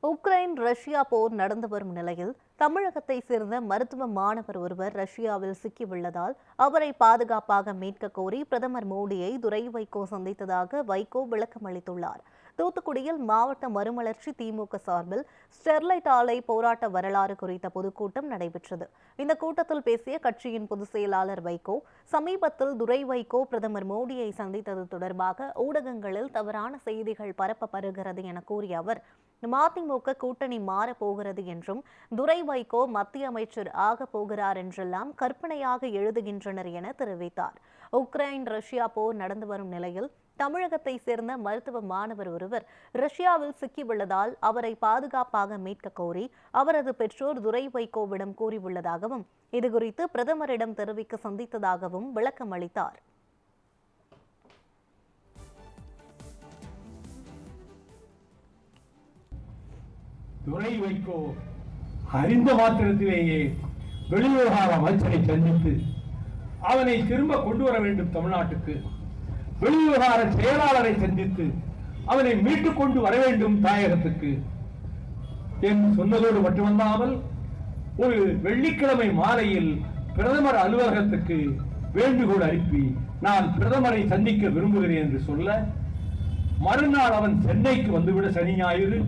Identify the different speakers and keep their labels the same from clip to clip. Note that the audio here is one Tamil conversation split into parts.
Speaker 1: உக்ரைன் ரஷ்யா போர் நடந்து வரும் நிலையில் தமிழகத்தை சேர்ந்த மருத்துவ மாணவர் ஒருவர் ரஷ்யாவில் சிக்கியுள்ளதால் அவரை பாதுகாப்பாக மீட்க கோரி பிரதமர் மோடியை துரை வைகோ சந்தித்ததாக வைகோ விளக்கம் அளித்துள்ளார். தூத்துக்குடியில் மாவட்ட மறுமலர்ச்சி திமுக சார்பில் ஸ்டெர்லைட் ஆலை போராட்ட வரலாறு குறித்த பொதுக்கூட்டம் நடைபெற்றது. இந்த கூட்டத்தில் பேசிய கட்சியின் பொதுச் செயலாளர் வைகோ, சமீபத்தில் துரை வைகோ பிரதமர் மோடியை சந்தித்தது தொடர்பாக ஊடகங்களில் தவறான செய்திகள் பரப்பப்படுகிறது என கூறிய அவர், மதிமுக கூட்டணி மாறப்போகிறது என்றும் துரை வைகோ மத்திய அமைச்சர் ஆக போகிறார் என்றெல்லாம் கற்பனையாக எழுதுகின்றனர் என தெரிவித்தார். உக்ரைன் ரஷ்யா போர் நடந்து வரும் நிலையில் தமிழகத்தை சேர்ந்த மருத்துவ மாணவர் ஒருவர் ரஷ்யாவில் சிக்கியுள்ளதால் அவரை பாதுகாப்பாக மீட்க கோரி அவரது பெற்றோர் துரை வைகோவிடம் கூறியுள்ளதாகவும் இதுகுறித்து பிரதமரிடம் தெரிவிக்க சந்தித்ததாகவும் விளக்கம் அளித்தார்.
Speaker 2: துரை வைகோ அறிந்த மாத்திரத்திலேயே வெளிவிவகார அமைச்சரை சந்தித்து அவனை திரும்ப கொண்டு வர வேண்டும் தமிழ்நாட்டுக்கு, வெளிவிவகார செயலாளரை சந்தித்து அவனை மீட்டுக் கொண்டு வர வேண்டும் தாயகத்துக்கு என்று சொன்னதோடு மட்டுமல்லாமல் ஒரு வெள்ளிக்கிழமை மாலையில் பிரதமர் அலுவலகத்துக்கு வேண்டுகோள் அனுப்பி நான் பிரதமரை சந்திக்க விரும்புகிறேன் என்று சொல்ல, மறுநாள் அவன் சென்னைக்கு வந்துவிட சனி ஞாயிறு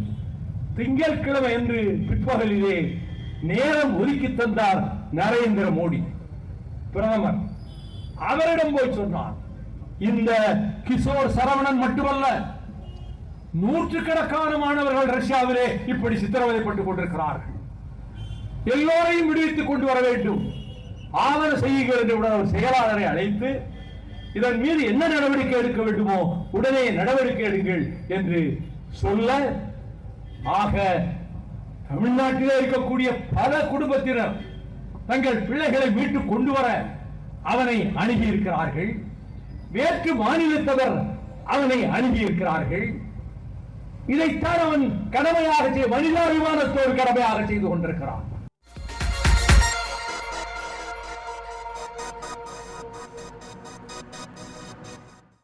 Speaker 2: திங்கட்கிழமை என்று பிற்பகலிலே நேரம் ஒதுக்கி தந்தார் நரேந்திர மோடி பிரதமர். அவரிடம் போய் சொன்னார், இந்த கிஷோர் சரவணன் மட்டுமல்ல, நூற்றுக்கணக்கான மாணவர்கள் ரஷ்யாவிலே இப்படி சித்திரவதைப்பட்டுக் கொண்டிருக்கிறார்கள், எல்லோரையும் விடுவித்துக் கொண்டு வர வேண்டும், ஆவண செய்யுங்கள் என்று அவர் செயலாளரை அழைத்து இதன் மீது என்ன நடவடிக்கை எடுக்க வேண்டுமோ உடனே நடவடிக்கை எடுங்கள் என்று சொல்ல, ஆக தமிழ்நாட்டிலே இருக்கக்கூடிய பல குடும்பத்தினர் தங்கள் பிள்ளைகளை மீட்டுக் கொண்டு வர அவனை அணுகி இருக்கிறார்கள். வேற்று மாநிலத்தவர் அவனை அணுகி இருக்கிறார்கள். இதைத்தான் அவன் கடமையாக மனிதாபிமானத்தோடு கடமையாக செய்து கொண்டிருக்கிறான்.